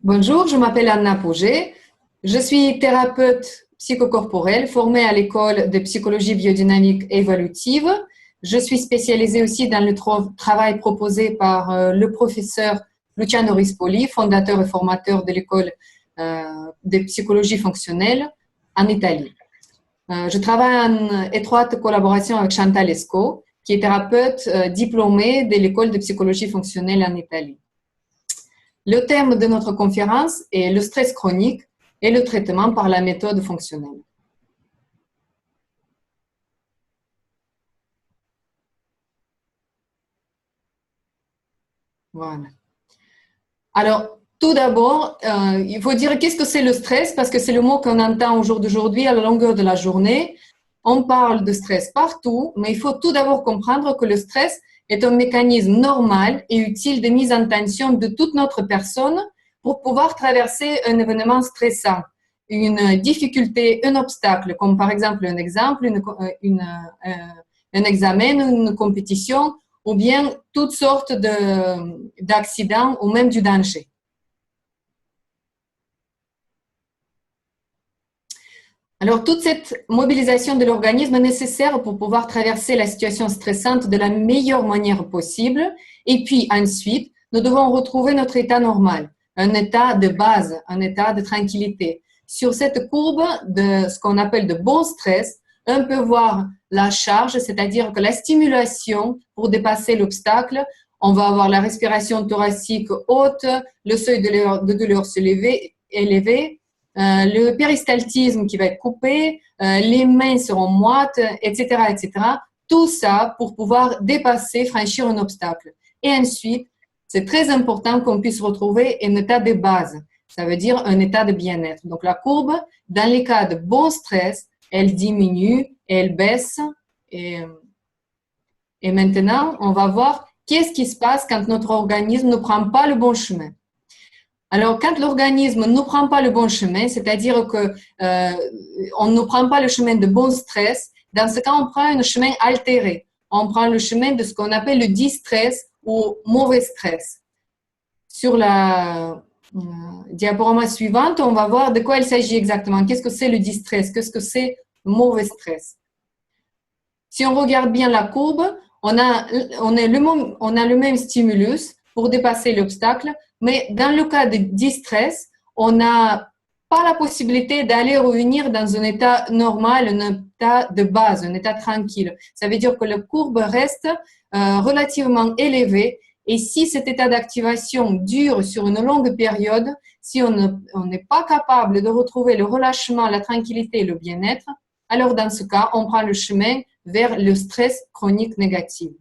Bonjour, je m'appelle Anna Pouget. Je suis thérapeute psychocorporelle formée à l'école de psychologie biodynamique évolutive. Je suis spécialisée aussi dans le travail proposé par le professeur Luciano Rispoli, fondateur et formateur de l'école de psychologie fonctionnelle en Italie. Je travaille en étroite collaboration avec Chantal Esco, qui est thérapeute diplômée de l'école de psychologie fonctionnelle en Italie. Le thème de notre conférence est le stress chronique et le traitement par la méthode fonctionnelle. Voilà. Alors, tout d'abord, il faut dire qu'est-ce que c'est le stress, parce que c'est le mot qu'on entend au jour d'aujourd'hui à la longueur de la journée. On parle de stress partout, mais il faut tout d'abord comprendre que le stress est un mécanisme normal et utile de mise en tension de toute notre personne pour pouvoir traverser un événement stressant, une difficulté, un obstacle, comme par exemple un examen, une compétition, ou bien toutes sortes d'accidents ou même du danger. Alors, toute cette mobilisation de l'organisme est nécessaire pour pouvoir traverser la situation stressante de la meilleure manière possible. Et puis ensuite, nous devons retrouver notre état normal, un état de base, un état de tranquillité. Sur cette courbe de ce qu'on appelle de bon stress, on peut voir la charge, c'est-à-dire que la stimulation pour dépasser l'obstacle, on va avoir la respiration thoracique haute, le seuil de douleur se élevé, le péristaltisme qui va être coupé, les mains seront moites, etc., etc. Tout ça pour pouvoir dépasser, franchir un obstacle. Et ensuite, c'est très important qu'on puisse retrouver un état de base. Ça veut dire un état de bien-être. Donc, la courbe, dans les cas de bon stress, elle diminue, elle baisse. Et maintenant, on va voir qu'est-ce qui se passe quand notre organisme ne prend pas le bon chemin. Alors, quand l'organisme ne prend pas le bon chemin, c'est-à-dire que on ne prend pas le chemin de bon stress, dans ce cas, on prend un chemin altéré. On prend le chemin de ce qu'on appelle le distress ou mauvais stress. Sur la diaporama suivante, on va voir de quoi il s'agit exactement. Qu'est-ce que c'est le distress? Qu'est-ce que c'est le mauvais stress? Si on regarde bien la courbe, on a le même stimulus pour dépasser l'obstacle, mais dans le cas de distress, on n'a pas la possibilité d'aller revenir dans un état normal, un état de base, un état tranquille. Ça veut dire que la courbe reste relativement élevée et si cet état d'activation dure sur une longue période, si on n'est pas capable de retrouver le relâchement, la tranquillité et le bien-être, alors dans ce cas, on prend le chemin vers le stress chronique négatif.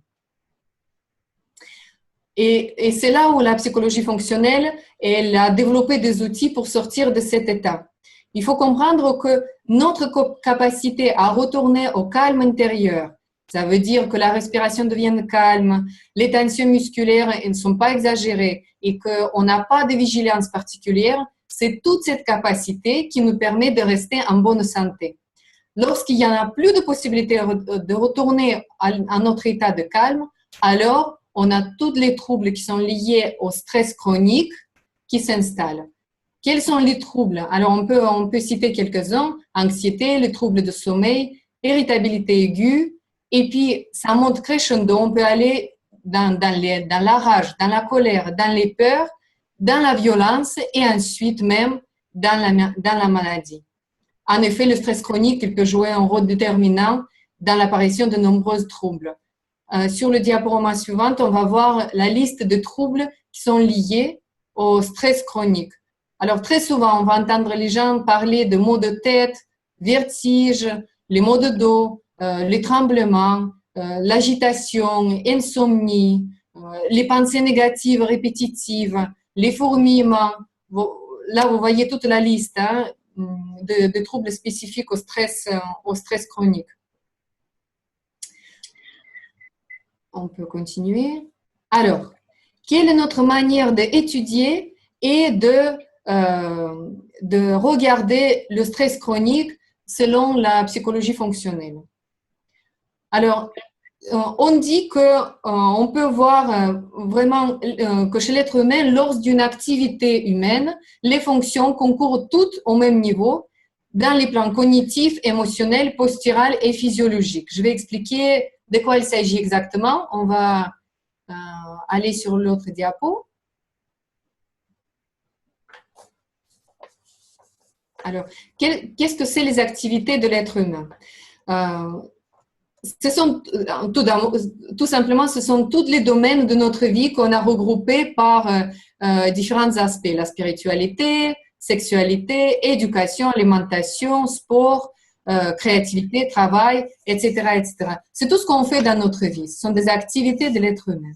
Et c'est là où la psychologie fonctionnelle, elle a développé des outils pour sortir de cet état. Il faut comprendre que notre capacité à retourner au calme intérieur, ça veut dire que la respiration devienne calme, les tensions musculaires ne sont pas exagérées et qu'on n'a pas de vigilance particulière, c'est toute cette capacité qui nous permet de rester en bonne santé. Lorsqu'il n'y en a plus de possibilité de retourner à notre état de calme, alors on a tous les troubles qui sont liés au stress chronique qui s'installent. Quels sont les troubles? Alors, on peut citer quelques-uns. Anxiété, les troubles de sommeil, irritabilité aiguë, et puis ça monte crescendo. On peut aller dans la rage, dans la colère, dans les peurs, dans la violence et ensuite même dans la maladie. En effet, le stress chronique il peut jouer un rôle déterminant dans l'apparition de nombreux troubles. Sur le diaporama suivant, on va voir la liste de troubles qui sont liés au stress chronique. Alors, très souvent, on va entendre les gens parler de maux de tête, vertige, les maux de dos, les tremblements, l'agitation, insomnie, les pensées négatives répétitives, les fourmillements. Là, vous voyez toute la liste de troubles spécifiques au stress chronique. On peut continuer. Alors, quelle est notre manière d'étudier et de regarder le stress chronique selon la psychologie fonctionnelle? Alors, on dit qu'on peut voir vraiment que chez l'être humain, lors d'une activité humaine, les fonctions concourent toutes au même niveau dans les plans cognitifs, émotionnels, postural et physiologiques. Je vais expliquer de quoi il s'agit exactement. On va aller sur l'autre diapo. Alors, qu'est-ce que c'est les activités de l'être humain? Ce sont, tout simplement, ce sont tous les domaines de notre vie qu'on a regroupés par différents aspects. La spiritualité, sexualité, éducation, alimentation, sport, créativité, travail, etc., etc. C'est tout ce qu'on fait dans notre vie. Ce sont des activités de l'être humain.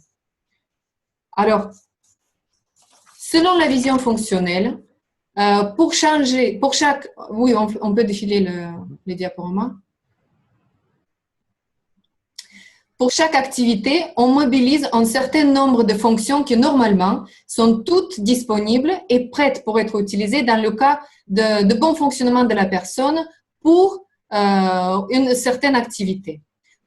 Alors, selon la vision fonctionnelle, pour chaque, oui, on peut défiler le diaporama. Pour chaque activité, on mobilise un certain nombre de fonctions qui, normalement, sont toutes disponibles et prêtes pour être utilisées dans le cas de bon fonctionnement de la personne pour une certaine activité.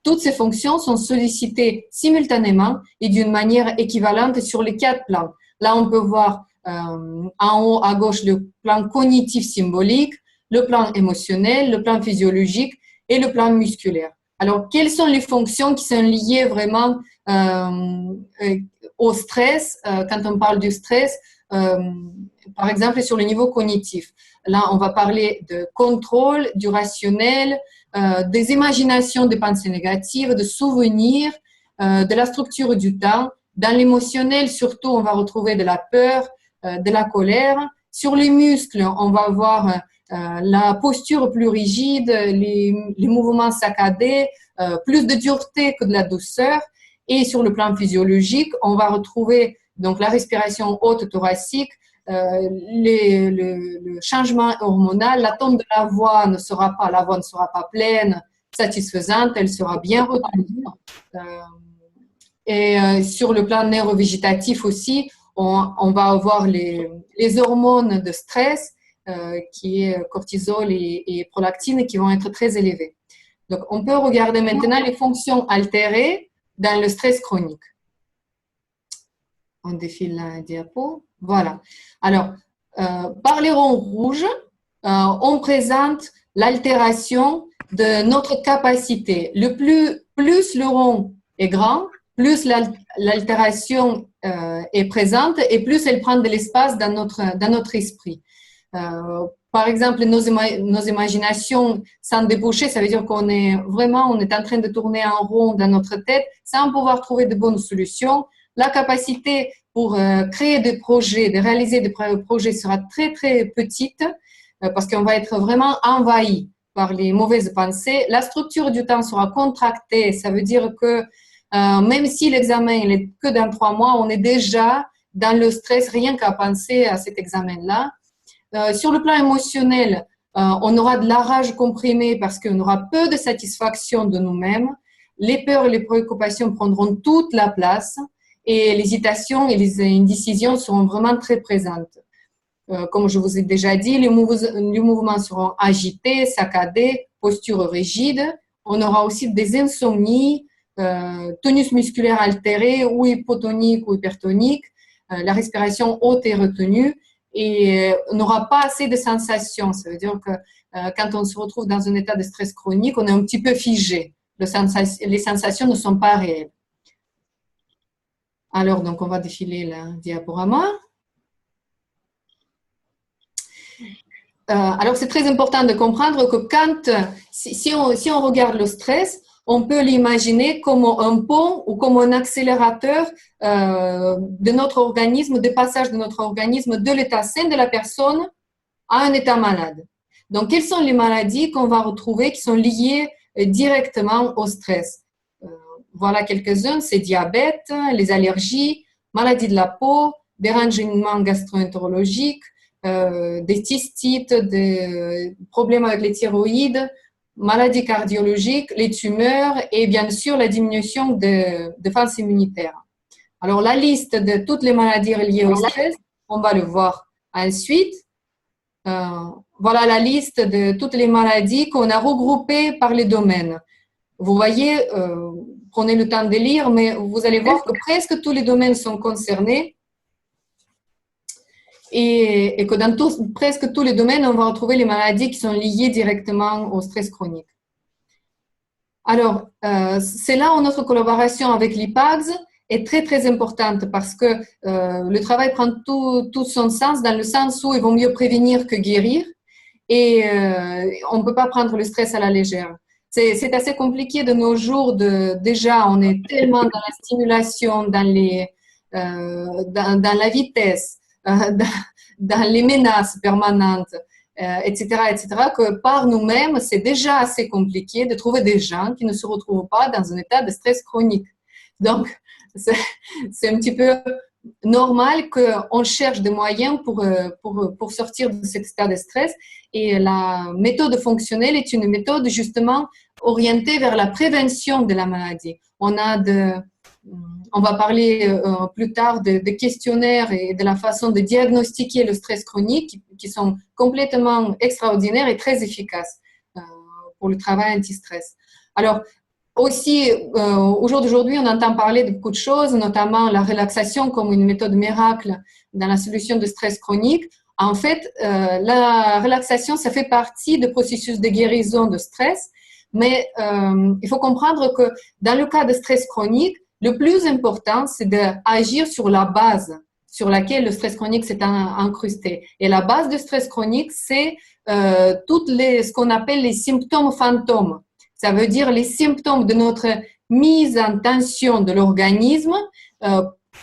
Toutes ces fonctions sont sollicitées simultanément et d'une manière équivalente sur les 4 plans. Là, on peut voir en haut à gauche le plan cognitif symbolique, le plan émotionnel, le plan physiologique et le plan musculaire. Alors, quelles sont les fonctions qui sont liées vraiment au stress quand on parle du stress, par exemple sur le niveau cognitif? Là, on va parler de contrôle, du rationnel, des imaginations des pensées négatives, de souvenirs, de la structure du temps. Dans l'émotionnel, surtout, on va retrouver de la peur, de la colère. Sur les muscles, on va voir la posture plus rigide, les mouvements saccadés, plus de dureté que de la douceur. Et sur le plan physiologique, on va retrouver donc la respiration haute thoracique, le changement hormonal, la tonne de la voix ne sera pas pleine, satisfaisante, elle sera bien retenue. Sur le plan neurovégétatif aussi, on va avoir les hormones de stress, qui est cortisol et prolactine, qui vont être très élevées. Donc, on peut regarder maintenant les fonctions altérées dans le stress chronique. On défile la diapo. Voilà. Alors, par les ronds rouges, on présente l'altération de notre capacité. Plus le rond est grand, plus l'altération est présente et plus elle prend de l'espace dans notre esprit. Par exemple, nos imaginations sans déboucher, ça veut dire qu'on est en train de tourner en rond dans notre tête sans pouvoir trouver de bonnes solutions. La capacité pour créer des projets, de réaliser des projets sera très, très petite parce qu'on va être vraiment envahi par les mauvaises pensées. La structure du temps sera contractée. Ça veut dire que même si l'examen n'est que dans 3 mois, on est déjà dans le stress rien qu'à penser à cet examen-là. Sur le plan émotionnel, on aura de la rage comprimée parce qu'on aura peu de satisfaction de nous-mêmes. Les peurs et les préoccupations prendront toute la place et l'hésitation et les indécisions seront vraiment très présentes. Comme je vous ai déjà dit, les mouvements seront agités, saccadés, posture rigide. On aura aussi des insomnies, tonus musculaire altéré ou hypotonique ou hypertonique, la respiration haute et retenue. Et on n'aura pas assez de sensations. Ça veut dire que quand on se retrouve dans un état de stress chronique, on est un petit peu figé. Les sensations ne sont pas réelles. Alors, donc, on va défiler la diaporama. Alors, c'est très important de comprendre que si on regarde le stress, on peut l'imaginer comme un pont ou comme un accélérateur de notre organisme, de passage de notre organisme de l'état sain de la personne à un état malade. Donc, quelles sont les maladies qu'on va retrouver qui sont liées directement au stress? Voilà quelques-unes, c'est diabète, les allergies, maladies de la peau, dérangements gastro-entérologiques, des cystites, des problèmes avec les thyroïdes, maladies cardiologiques, les tumeurs et bien sûr la diminution de défense immunitaire. Alors, la liste de toutes les maladies liées au stress, on va le voir ensuite. Voilà la liste de toutes les maladies qu'on a regroupées par les domaines. Vous voyez, prenez le temps de lire, mais vous allez voir que presque tous les domaines sont concernés et que dans presque tous les domaines, on va retrouver les maladies qui sont liées directement au stress chronique. Alors, c'est là où notre collaboration avec l'IPAGS est très, très importante parce que le travail prend tout son sens dans le sens où il vaut mieux prévenir que guérir et on ne peut pas prendre le stress à la légère. C'est assez compliqué de nos jours. Déjà, on est tellement dans la stimulation, dans la vitesse, dans les menaces permanentes, etc., que par nous-mêmes, c'est déjà assez compliqué de trouver des gens qui ne se retrouvent pas dans un état de stress chronique. Donc, c'est un petit peu normal qu'on cherche des moyens pour sortir de cet état de stress. Et la méthode fonctionnelle est une méthode justement orientée vers la prévention de la maladie. On va parler plus tard de questionnaires et de la façon de diagnostiquer le stress chronique qui sont complètement extraordinaires et très efficaces pour le travail anti-stress. Alors, aussi, au jour d'aujourd'hui, on entend parler de beaucoup de choses, notamment la relaxation comme une méthode miracle dans la solution de stress chronique. En fait, la relaxation, ça fait partie du processus de guérison de stress, mais il faut comprendre que dans le cas de stress chronique, le plus important, c'est d'agir sur la base sur laquelle le stress chronique s'est incrusté. Et la base du stress chronique, c'est ce qu'on appelle les symptômes fantômes. Ça veut dire les symptômes de notre mise en tension de l'organisme,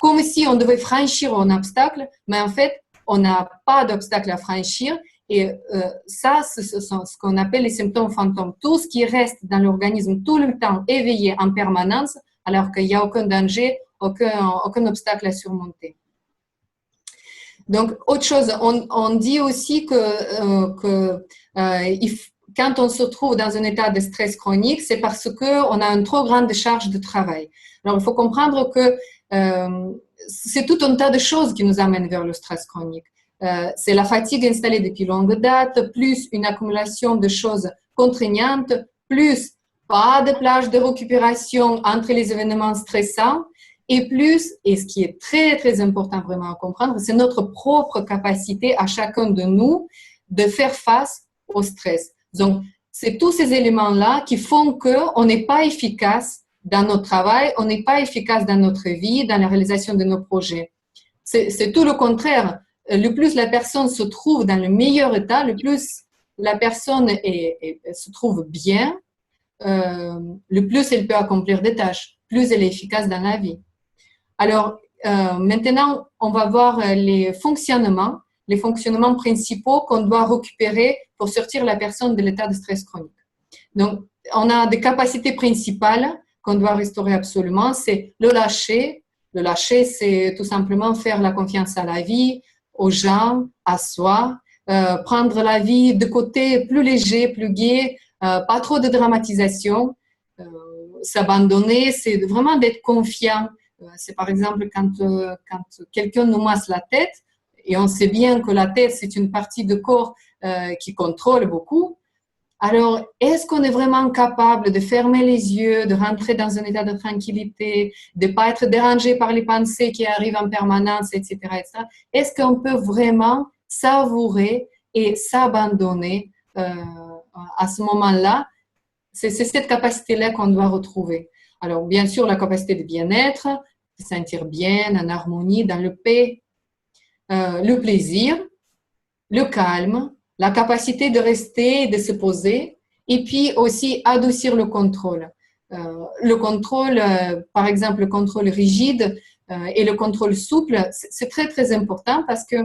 comme si on devait franchir un obstacle, mais en fait, on n'a pas d'obstacle à franchir. Et ça, ce sont ce qu'on appelle les symptômes fantômes. Tout ce qui reste dans l'organisme tout le temps éveillé en permanence, alors qu'il n'y a aucun danger, aucun obstacle à surmonter. Donc, autre chose, on dit aussi quand on se trouve dans un état de stress chronique, c'est parce qu'on a une trop grande charge de travail. Alors, il faut comprendre que c'est tout un tas de choses qui nous amènent vers le stress chronique. C'est la fatigue installée depuis longue date, plus une accumulation de choses contraignantes, plus pas de plage de récupération entre les événements stressants, et plus, et ce qui est très, très important vraiment à comprendre, c'est notre propre capacité à chacun de nous de faire face au stress. Donc, c'est tous ces éléments-là qui font qu'on n'est pas efficace dans notre travail, on n'est pas efficace dans notre vie, dans la réalisation de nos projets. C'est tout le contraire. Le plus la personne se trouve dans le meilleur état, le plus la personne se trouve bien, le plus elle peut accomplir des tâches, plus elle est efficace dans la vie. Alors, maintenant, on va voir les fonctionnements principaux qu'on doit récupérer pour sortir la personne de l'état de stress chronique. Donc, on a des capacités principales qu'on doit restaurer absolument, c'est le lâcher. Le lâcher, c'est tout simplement faire la confiance à la vie, aux gens, à soi, prendre la vie de côté plus léger, plus gai, pas trop de dramatisation, s'abandonner, c'est vraiment d'être confiant. C'est par exemple quand quelqu'un nous masse la tête, et on sait bien que la tête, c'est une partie du corps qui contrôle beaucoup. Alors, est-ce qu'on est vraiment capable de fermer les yeux, de rentrer dans un état de tranquillité, de ne pas être dérangé par les pensées qui arrivent en permanence, etc., etc. Est-ce qu'on peut vraiment savourer et s'abandonner à ce moment-là? C'est cette capacité-là qu'on doit retrouver. Alors, bien sûr, la capacité de bien-être, de se sentir bien, en harmonie, dans le paix, le plaisir, le calme, la capacité de rester, de se poser, et puis aussi adoucir le contrôle. Le contrôle, par exemple, le contrôle rigide et le contrôle souple, c'est très, très important parce que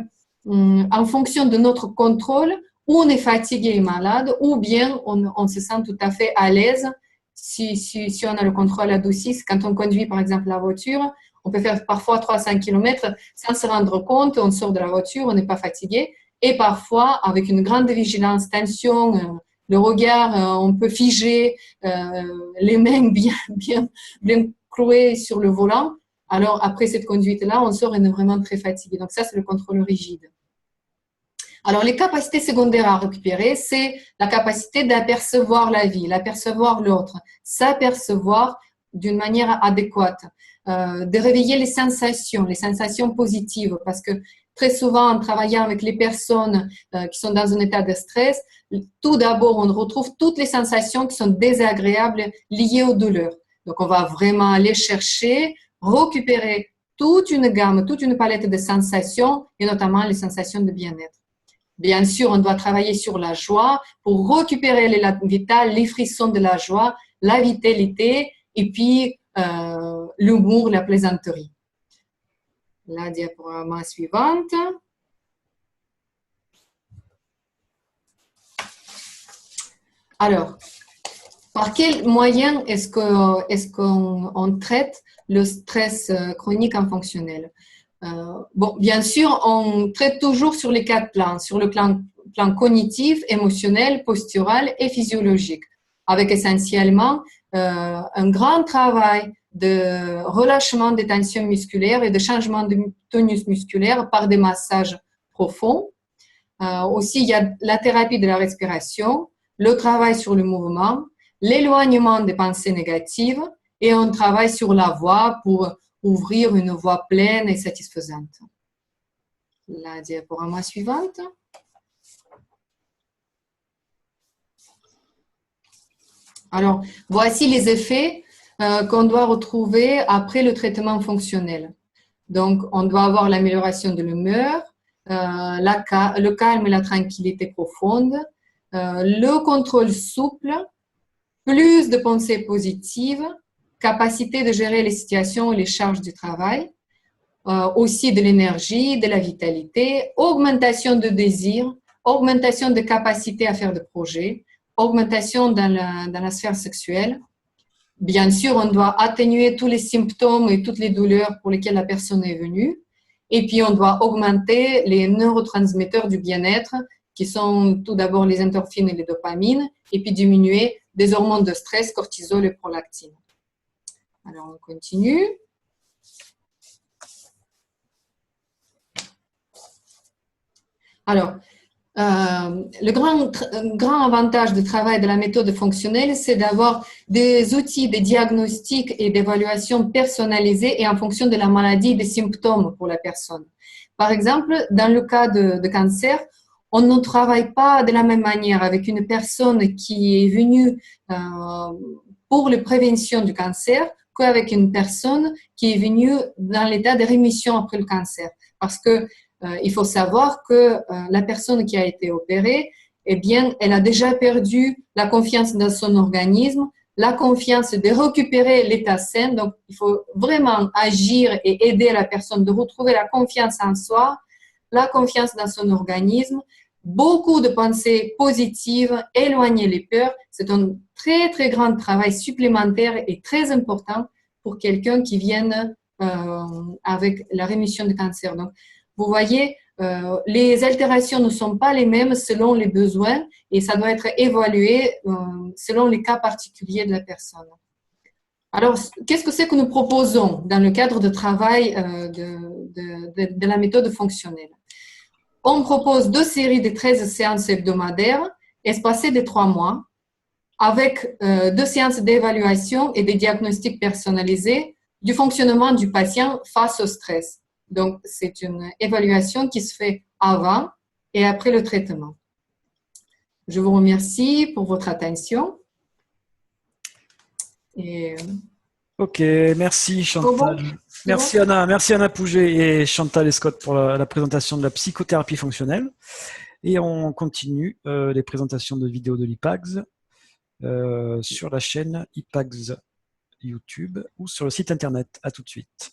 en fonction de notre contrôle, ou on est fatigué et malade, ou bien on se sent tout à fait à l'aise si on a le contrôle adouci. Quand on conduit, par exemple, la voiture, on peut faire parfois 300 km sans se rendre compte, on sort de la voiture, on n'est pas fatigué. Et parfois, avec une grande vigilance, tension, le regard, on peut figer, les mains bien clouées sur le volant. Alors, après cette conduite-là, on sort et on est vraiment très fatigué. Donc, ça, c'est le contrôle rigide. Alors, les capacités secondaires à récupérer, c'est la capacité d'apercevoir la vie, d'apercevoir l'autre, s'apercevoir d'une manière adéquate, de réveiller les sensations positives, parce que très souvent, en travaillant avec les personnes qui sont dans un état de stress, tout d'abord, on retrouve toutes les sensations qui sont désagréables liées aux douleurs. Donc, on va vraiment aller chercher, récupérer toute une gamme, toute une palette de sensations, et notamment les sensations de bien-être. Bien sûr, on doit travailler sur la joie pour récupérer l'élan vital, les frissons de la joie, la vitalité et puis l'humour, la plaisanterie. La diaporama suivante. Alors, par quels moyens est-ce qu'on traite le stress chronique en fonctionnel? Bon, bien sûr, on traite toujours sur les 4 plans, sur le plan cognitif, émotionnel, postural et physiologique, avec essentiellement un grand travail de relâchement des tensions musculaires et de changement de tonus musculaire par des massages profonds. Aussi, il y a la thérapie de la respiration, le travail sur le mouvement, l'éloignement des pensées négatives et on travaille sur la voix pour ouvrir une voie pleine et satisfaisante. La diaporama suivante. Alors, voici les effets qu'on doit retrouver après le traitement fonctionnel. Donc, on doit avoir l'amélioration de l'humeur, le calme et la tranquillité profonde, le contrôle souple, plus de pensées positives, capacité de gérer les situations et les charges du travail, aussi de l'énergie, de la vitalité, augmentation de désir, augmentation de capacité à faire des projets, augmentation dans la sphère sexuelle. Bien sûr, on doit atténuer tous les symptômes et toutes les douleurs pour lesquelles la personne est venue. Et puis, on doit augmenter les neurotransmetteurs du bien-être, qui sont tout d'abord les endorphines et les dopamines, et puis diminuer des hormones de stress, cortisol et prolactine. Alors, on continue. Alors, le grand avantage du travail de la méthode fonctionnelle, c'est d'avoir des outils de diagnostic et d'évaluation personnalisés et en fonction de la maladie et des symptômes pour la personne. Par exemple, dans le cas de cancer, on ne travaille pas de la même manière avec une personne qui est venue pour la prévention du cancer qu'avec une personne qui est venue dans l'état de rémission après le cancer. Parce que il faut savoir que la personne qui a été opérée, eh bien, elle a déjà perdu la confiance dans son organisme, la confiance de récupérer l'état sain. Donc, il faut vraiment agir et aider la personne de retrouver la confiance en soi, la confiance dans son organisme, beaucoup de pensées positives, éloigner les peurs. C'est un très, très grand travail supplémentaire et très important pour quelqu'un qui vienne avec la rémission du cancer. Donc, vous voyez, les altérations ne sont pas les mêmes selon les besoins et ça doit être évalué selon les cas particuliers de la personne. Alors, qu'est-ce que c'est que nous proposons dans le cadre de travail de la méthode fonctionnelle? On propose 2 séries de 13 séances hebdomadaires espacées de 3 mois avec 2 séances d'évaluation et des diagnostics personnalisés du fonctionnement du patient face au stress. Donc, c'est une évaluation qui se fait avant et après le traitement. Je vous remercie pour votre attention. Et... Ok, merci Chantal. Merci Anna Pouget et Chantal et Scott pour la présentation de la psychothérapie fonctionnelle. Et on continue les présentations de vidéos de l'IPAGS sur la chaîne IPAGS YouTube ou sur le site internet. À tout de suite.